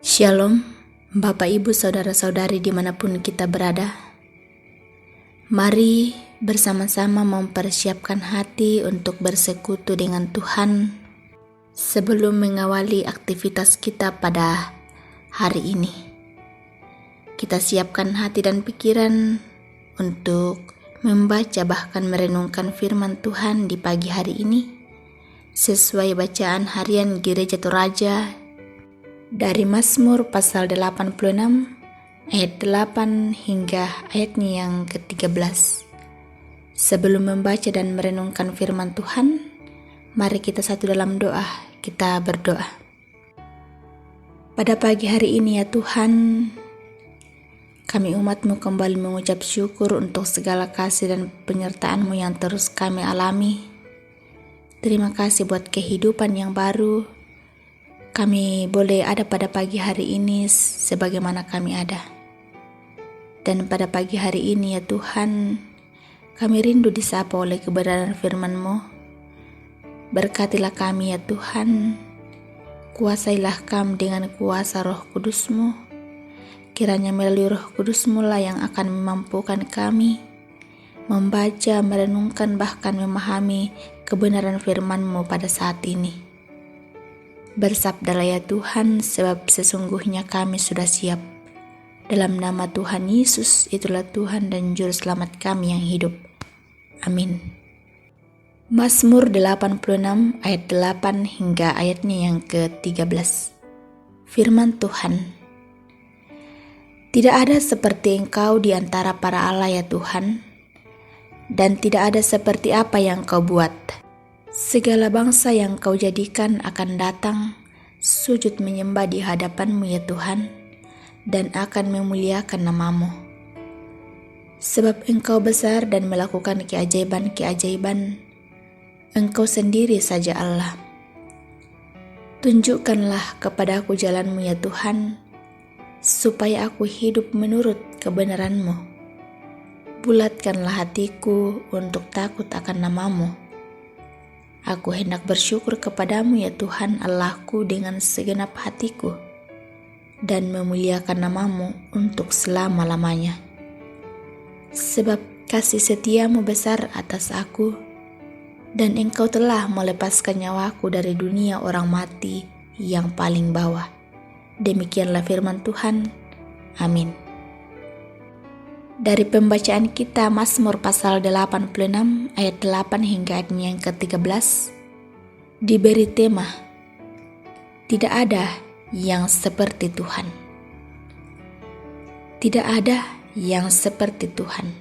Shalom, Bapak Ibu Saudara-saudari dimanapun kita berada. Mari bersama-sama mempersiapkan hati untuk bersekutu dengan Tuhan sebelum mengawali aktivitas kita pada hari ini. Kita siapkan hati dan pikiran untuk membaca bahkan merenungkan firman Tuhan di pagi hari ini sesuai bacaan harian Gereja Toraja dari Mazmur pasal 86 ayat 8 hingga ayatnya yang ke-13. Sebelum membaca dan merenungkan firman Tuhan, mari kita satu dalam doa, kita berdoa. Pada pagi hari ini ya Tuhan, kami umat-Mu kembali mengucap syukur untuk segala kasih dan penyertaan-Mu yang terus kami alami. Terima kasih buat kehidupan yang baru. Kami boleh ada pada pagi hari ini sebagaimana kami ada. Dan pada pagi hari ini ya Tuhan, kami rindu disapa oleh kebenaran firman-Mu. Berkatilah kami ya Tuhan, kuasailah kami dengan kuasa Roh Kudus-Mu. Kiranya melalui Roh Kudus-Mu lah yang akan memampukan kami membaca, merenungkan, bahkan memahami kebenaran firman-Mu pada saat ini. Bersabdalah ya Tuhan, sebab sesungguhnya kami sudah siap. Dalam nama Tuhan Yesus, itulah Tuhan dan Juru Selamat kami yang hidup. Amin. Mazmur 86 ayat 8 hingga ayatnya yang ke-13. Firman Tuhan. Tidak ada seperti Engkau di antara para Allah ya Tuhan, dan tidak ada seperti apa yang Kau buat. Segala bangsa yang Kau jadikan akan datang, sujud menyembah di hadapan-Mu ya Tuhan, dan akan memuliakan nama-Mu. Sebab Engkau besar dan melakukan keajaiban-keajaiban, Engkau sendiri saja Allah. Tunjukkanlah kepadaku jalan-Mu ya Tuhan, supaya aku hidup menurut kebenaran-Mu. Bulatkanlah hatiku untuk takut akan nama-Mu. Aku hendak bersyukur kepadamu ya Tuhan Allahku dengan segenap hatiku dan memuliakan nama-Mu untuk selama-lamanya. Sebab kasih setiamu besar atas aku dan Engkau telah melepaskan nyawaku dari dunia orang mati yang paling bawah. Demikianlah firman Tuhan. Amin. Dari pembacaan kita Mazmur pasal 86 ayat 8 hingga ayatnya yang ke-13 diberi tema Tidak ada yang seperti Tuhan. Tidak ada yang seperti Tuhan.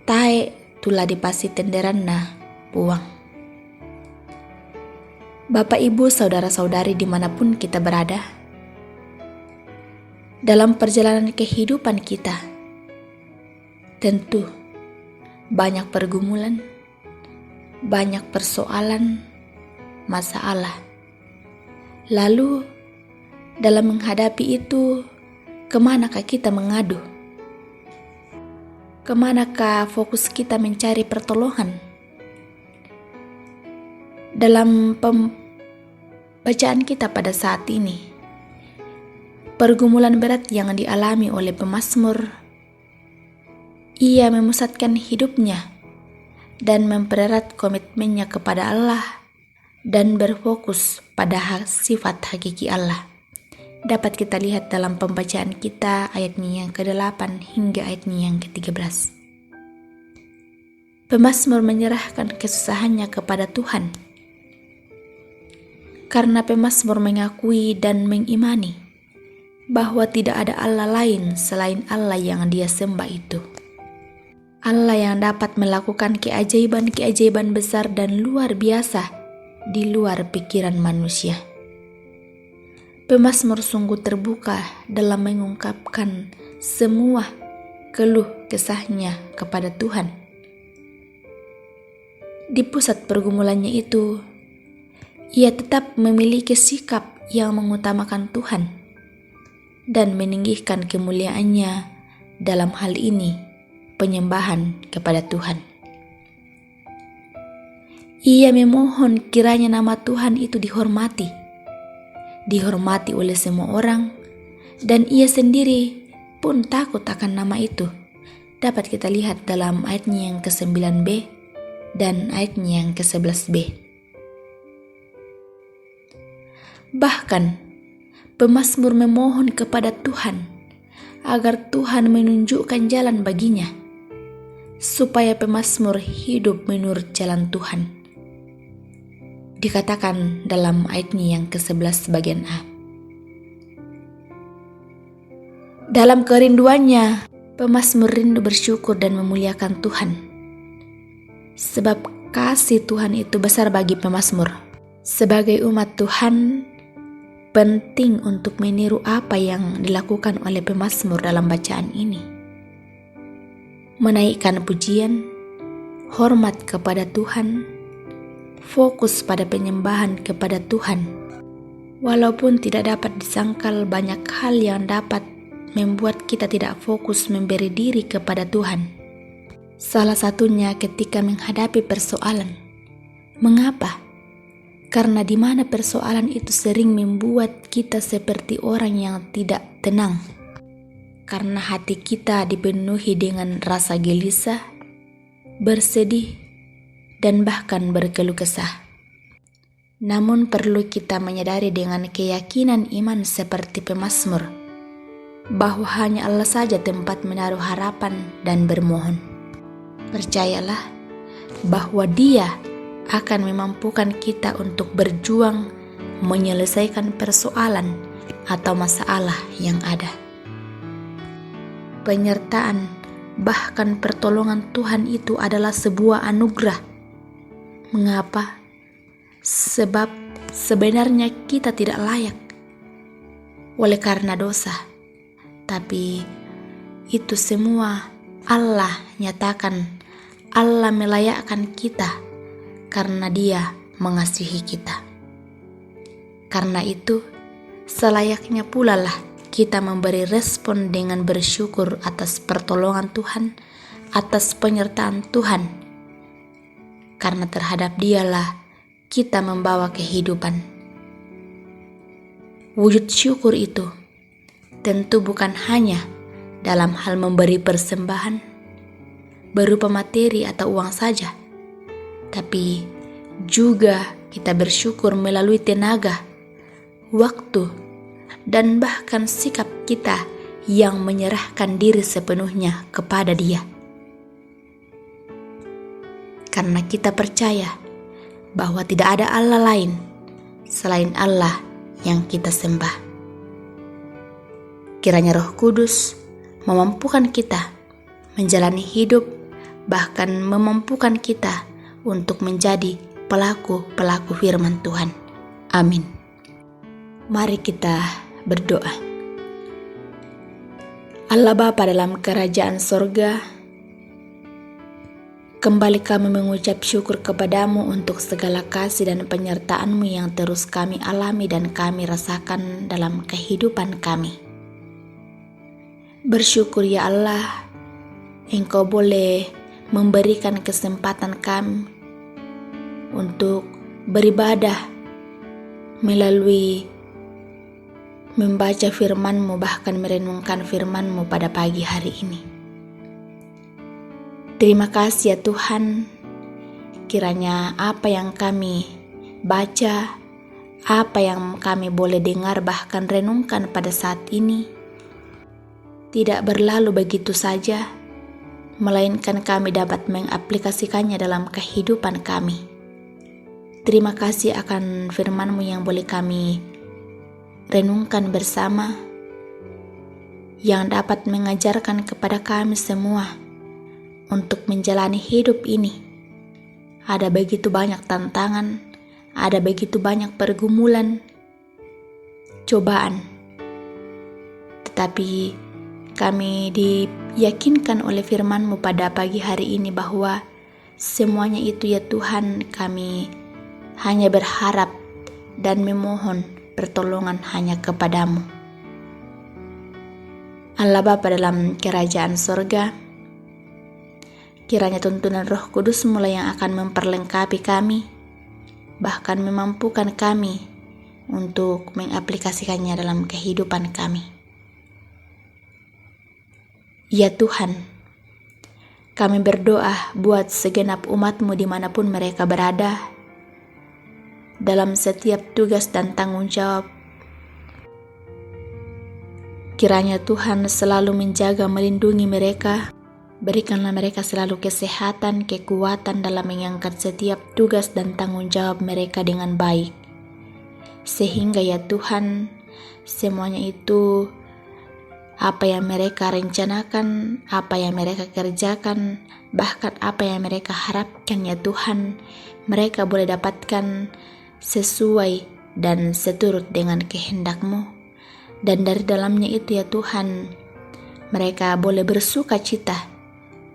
Tae tulah dipasi tenderanna puang. Bapak Ibu saudara-saudari dimanapun kita berada, dalam perjalanan kehidupan kita tentu banyak pergumulan, banyak persoalan, masalah. Lalu dalam menghadapi itu, kemanakah kita mengadu? Kemanakah fokus kita mencari pertolongan? Dalam pembacaan kita pada saat ini, pergumulan berat yang dialami oleh pemazmur, ia memusatkan hidupnya dan mempererat komitmennya kepada Allah dan berfokus pada sifat hakiki Allah. Dapat kita lihat dalam pembacaan kita ayatnya yang ke-8 hingga ayatnya yang ke-13. Pemazmur menyerahkan kesusahannya kepada Tuhan. Karena pemazmur mengakui dan mengimani bahwa tidak ada Allah lain selain Allah yang dia sembah itu. Allah yang dapat melakukan keajaiban-keajaiban besar dan luar biasa di luar pikiran manusia. Pemazmur sungguh terbuka dalam mengungkapkan semua keluh kesahnya kepada Tuhan. Di pusat pergumulannya itu, ia tetap memiliki sikap yang mengutamakan Tuhan dan meninggikan kemuliaannya dalam hal ini, penyembahan kepada Tuhan. Ia memohon kiranya nama Tuhan itu dihormati, dihormati oleh semua orang, dan ia sendiri pun takut akan nama itu. Dapat kita lihat dalam ayatnya yang ke-9b dan ayatnya yang ke-11b. Bahkan, pemazmur memohon kepada Tuhan agar Tuhan menunjukkan jalan baginya, supaya pemazmur hidup menurut jalan Tuhan. Dikatakan dalam ayatnya yang ke-11 bagian A. Dalam kerinduannya, pemazmur rindu bersyukur dan memuliakan Tuhan. Sebab kasih Tuhan itu besar bagi pemazmur. Sebagai umat Tuhan, penting untuk meniru apa yang dilakukan oleh pemazmur dalam bacaan ini. Menaikkan pujian, hormat kepada Tuhan, fokus pada penyembahan kepada Tuhan. Walaupun tidak dapat disangkal banyak hal yang dapat membuat kita tidak fokus memberi diri kepada Tuhan. Salah satunya ketika menghadapi persoalan. Mengapa? Karena di mana persoalan itu sering membuat kita seperti orang yang tidak tenang. Karena hati kita dipenuhi dengan rasa gelisah, bersedih, dan bahkan berkeluh kesah. Namun perlu kita menyadari dengan keyakinan iman seperti pemazmur, bahwa hanya Allah saja tempat menaruh harapan dan bermohon. Percayalah bahwa Dia akan memampukan kita untuk berjuang menyelesaikan persoalan atau masalah yang ada. Penyertaan bahkan pertolongan Tuhan itu adalah sebuah anugerah. Mengapa? Sebab sebenarnya kita tidak layak oleh karena dosa. Tapi itu semua Allah nyatakan, Allah melayakkan kita karena Dia mengasihi kita. Karena itu, selayaknya pula lah kita memberi respon dengan bersyukur atas pertolongan Tuhan, atas penyertaan Tuhan. Karena terhadap Dialah kita membawa kehidupan. Wujud syukur itu tentu bukan hanya dalam hal memberi persembahan berupa materi atau uang saja, tapi juga kita bersyukur melalui tenaga, waktu, dan bahkan sikap kita yang menyerahkan diri sepenuhnya kepada Dia. Karena kita percaya bahwa tidak ada Allah lain selain Allah yang kita sembah. Kiranya Roh Kudus memampukan kita menjalani hidup, bahkan memampukan kita untuk menjadi pelaku-pelaku firman Tuhan. Amin. Mari kita berdoa. Allah Bapa dalam kerajaan sorga, kembali kami mengucap syukur kepadamu untuk segala kasih dan penyertaan-Mu yang terus kami alami dan kami rasakan dalam kehidupan kami. Bersyukur ya Allah, Engkau boleh memberikan kesempatan kami untuk beribadah melalui membaca firman-Mu, bahkan merenungkan firman-Mu pada pagi hari ini. Terima kasih ya Tuhan, kiranya apa yang kami baca, apa yang kami boleh dengar bahkan renungkan pada saat ini, tidak berlalu begitu saja, melainkan kami dapat mengaplikasikannya dalam kehidupan kami. Terima kasih akan firman-Mu yang boleh kami renungkan bersama, yang dapat mengajarkan kepada kami semua untuk menjalani hidup ini. Ada begitu banyak tantangan, ada begitu banyak pergumulan, cobaan. Tetapi kami diyakinkan oleh firman-Mu pada pagi hari ini bahwa semuanya itu ya Tuhan, kami hanya berharap dan memohon pertolongan hanya kepada-Mu. Allah Bapa dalam kerajaan sorga, kiranya tuntunan Roh Kudus mulai yang akan memperlengkapi kami, bahkan memampukan kami untuk mengaplikasikannya dalam kehidupan kami. Ya Tuhan, kami berdoa buat segenap umat-Mu dimanapun mereka berada, dalam setiap tugas dan tanggung jawab. Kiranya Tuhan selalu menjaga melindungi mereka. Berikanlah mereka selalu kesehatan, kekuatan dalam mengangkat setiap tugas dan tanggung jawab mereka dengan baik. Sehingga ya Tuhan, semuanya itu apa yang mereka rencanakan, apa yang mereka kerjakan, bahkan apa yang mereka harapkan ya Tuhan, mereka boleh dapatkan sesuai dan seturut dengan kehendak-Mu. Dan dari dalamnya itu ya Tuhan, mereka boleh bersuka cita,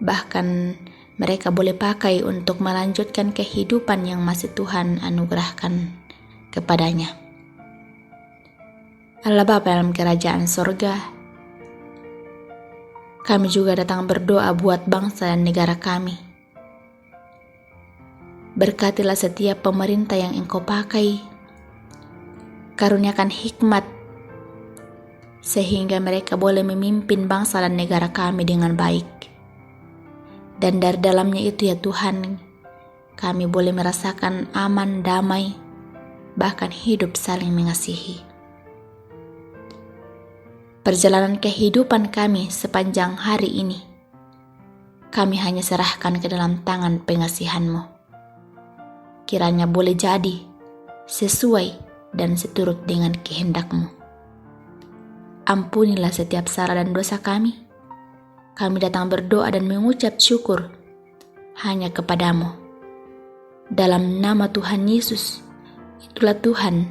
bahkan mereka boleh pakai untuk melanjutkan kehidupan yang masih Tuhan anugerahkan kepadanya. Allah Bapa dalam kerajaan sorga, kami juga datang berdoa buat bangsa dan negara kami. Berkatilah setiap pemerintah yang Engkau pakai, karuniakan hikmat sehingga mereka boleh memimpin bangsa dan negara kami dengan baik. Dan dari dalamnya itu ya Tuhan, kami boleh merasakan aman, damai, bahkan hidup saling mengasihi. Perjalanan kehidupan kami sepanjang hari ini, kami hanya serahkan ke dalam tangan pengasihan-Mu. Kiranya boleh jadi sesuai dan seturut dengan kehendak-Mu. Ampunilah setiap salah dan dosa kami. Kami datang berdoa dan mengucap syukur hanya kepadamu. Dalam nama Tuhan Yesus, itulah Tuhan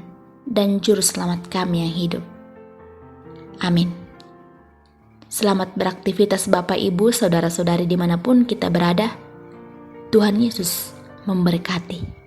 dan Juru Selamat kami yang hidup. Amin. Selamat beraktivitas Bapak, Ibu, Saudara-saudari dimanapun kita berada. Tuhan Yesus memberkati.